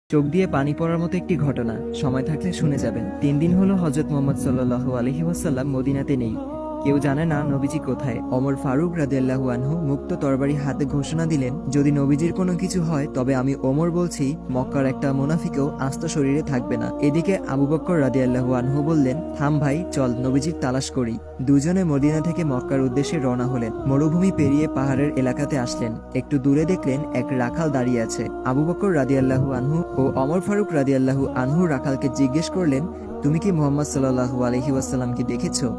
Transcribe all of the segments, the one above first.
চোখ দিয়ে পানি পড়ার মতো একটি ঘটনা, সময় থাকলে শুনে যাবেন। 3 দিন হলো হযরত মুহাম্মদ সাল্লাল্লাহু আলাইহি ওয়াসাল্লাম মদিনাতে নেই। কেউ জানে না নবীজি কোথায়। ওমর ফারুক রাদিয়াল্লাহু আনহু মুক্ত তরবারি হাতে ঘোষণা দিলেন, যদি নবীজির কোনো কিছু হয় তবে আমি ওমর বলছি, মক্কার একটা মুনাফিকও আস্ত শরীরে থাকবে না। এদিকে আবু বকর রাদিয়াল্লাহু আনহু বললেন, থাম ভাই, চল নবীজির তালাশ করি। দুজনে মদিনা থেকে মক্কার উদ্দেশ্যে রওনা হলেন। মরুভূমি পেরিয়ে পাহাড়ের এলাকাতে আসলেন। একটু দূরে দেখলেন এক রাখাল দাঁড়িয়ে আছে। আবু বকর রাদিয়াল্লাহু আনহু ও ওমর ফারুক রাদিয়াল্লাহু আনহু রাখালকে জিজ্ঞেস করলেন, তুমি কি মুহাম্মদ সাল্লাল্লাহু আলাইহি ওয়াসাল্লামকে দেখেছো?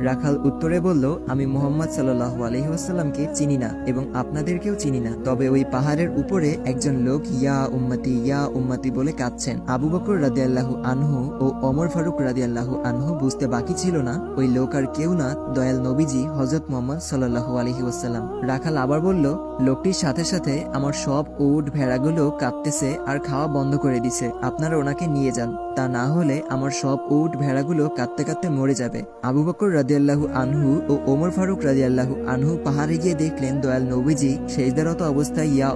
রাখাল উত্তরে বলল, আমি মুহাম্মদ সাল্লাল্লাহু আলাইহি ওয়াসাল্লামকে চিনি না এবং আপনাদেরকেও চিনি না, তবে ওই পাহাড়ের উপরে একজন লোক ইয়া উম্মতি বলে কাঁদছেন। আবু বকর রাদিয়াল্লাহু আনহু ও ওমর ফারুক রাদিয়াল্লাহু আনহু বুঝতে বাকি ছিল না ওই লোক আর কেউ না, দয়াল নবীজি হযরত মুহাম্মদ সাল্লাল্লাহু আলাইহি ওয়াসাল্লাম। রাখাল আবার বলল, লোকটির সাথে সাথে আমার সব উট ভেড়াগুলো কাঁদতেছে আর খাওয়া বন্ধ করে দিছে, আপনারা ওনাকে নিয়ে যান, তা না হলে আমার সব উট ভেড়াগুলো কাঁদতে কাঁদতে মরে যাবে। আবু বকর রাদিয়াল্লাহু আনহু ও ওমর ফারুক রাদিয়াল্লাহু আনহু পাহাড়ে গিয়ে দেখলেন দয়াল নবীজি সেজদারত অবস্থায় ইয়া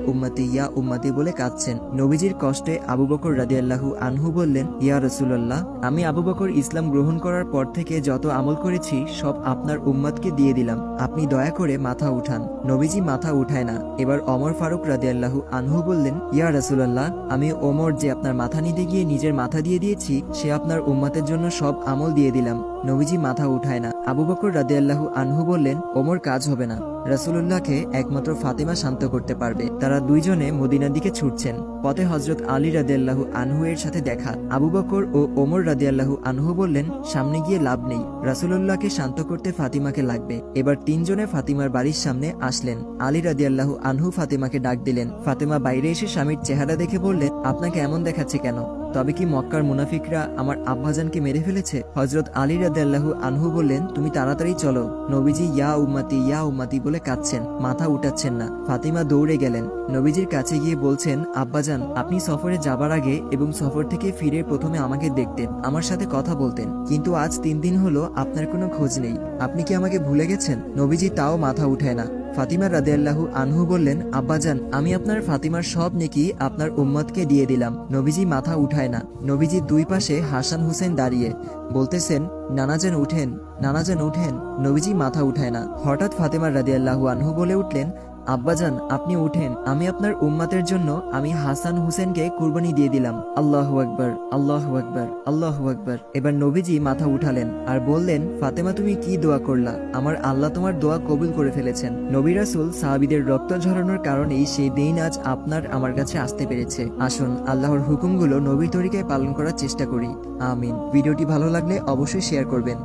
উম্মতি বলে কাঁদছেন। নবীজির কষ্টে আবু বকর রাদিয়াল্লাহু আনহু বললেন, ইয়া রাসূলুল্লাহ, আমি আবু বকর ইসলাম গ্রহণ করার পর থেকে যত আমল করেছি সব আপনার উম্মতকে দিয়ে দিলাম, আপনি দয়া করে মাথা উঠান। নবীজি মাথা উঠায় না। এবার ওমর ফারুক রাদিয়াল্লাহু আনহু বললেন, ইয়া রাসূলুল্লাহ, আমি ওমর যে আপনার মাথা নিতে গিয়ে নিজের মাথা দিয়ে দিয়েছি, সে আপনার উম্মতের জন্য সব আমল দিয়ে দিলাম। নবীজি মাথা উঠায় না। আবু বকর রাদিয়াল্লাহু আনহু বললেন, ওমর কাজ হবে না, রাসূলুল্লাহকে একমাত্র ফাতিমা শান্ত করতে পারবে। তারা দুইজনে মদিনার দিকে ছুটছেন। পথে হযরত আলী রাদিয়াল্লাহু আনহু এর সাথে দেখা। আবু বকর ও ওমর রাদিয়াল্লাহু আনহু বললেন, সামনে গিয়ে লাভ নেই, রাসূলুল্লাহকে শান্ত করতে ফাতিমাকে লাগবে। এবার তিনজনে ফাতিমার বাড়ির সামনে আসলেন। আলী রাদিয়াল্লাহু আনহু ফাতিমাকে ডাক দিলেন। ফাতিমা বাইরে এসে স্বামীর চেহারা দেখে বললেন, আপনাকে এমন দেখাচ্ছে কেন? তবে কি মক্কার মুনাফিকরা আমার আব্বাজানকে মেরে ফেলেছে? হযরত আলী রাদিয়াল্লাহু আনহু বললেন, তুমি তাড়াতাড়ি চলো, নবীজি ইয়া উম্মতি বলে কাঁদছেন, মাথা উঠাচ্ছেন না। ফাতিমা দৌড়ে গেলেন। নবীজির কাছে গিয়ে বলছেন, আব্বাজান, আপনি সফরে যাবার আগে এবং সফর থেকে ফিরে প্রথমে আমাকে দেখতেন, আমার সাথে কথা বলতেন, কিন্তু আজ 3 দিন হলো আপনার কোনো খোঁজ নেই, আপনি কি আমাকে ভুলে গেছেন? নবীজি তাও মাথা উঠায় না। ফাতিমা রাদিয়াল্লাহু আনহু বললেন, আব্বাজান, আমি আপনার ফাতিমার সব নেকি আপনার উম্মতকে দিয়ে দিলাম। নবীজি মাথা উঠায় না। নবীজির দুই পাশে হাসান হুসেন দাঁড়িয়ে বলতেছেন, নানাজান উঠেন, নানাজান উঠেন। নবীজি মাথা উঠায় না। হঠাৎ ফাতিমা রাদিয়াল্লাহু আনহু বলে উঠলেন, আব্বাজান, আপনি উঠেন, আমি আপনার উম্মতের জন্য আমি হাসান হুসেনকে কুরবানি দিয়ে দিলাম। আল্লাহু আকবার, আল্লাহু আকবার, আল্লাহু আকবার। এবার নবীজি মাথা উঠালেন আর বললেন, ফাতেমা, তুমি কি দোয়া করলা? আমার আল্লাহ তোমার দোয়া কবুল করে ফেলেছেন। নবী রাসূল সাহাবীদের রক্ত ঝরানোর কারণেই সেই দিন আজ আপনার আমার কাছে আসতে পেরেছে। আসুন আল্লাহর হুকুমগুলো নবীর তরিকায় পালন করার চেষ্টা করি। আমিন। ভিডিওটি ভালো লাগলে অবশ্যই শেয়ার করবেন।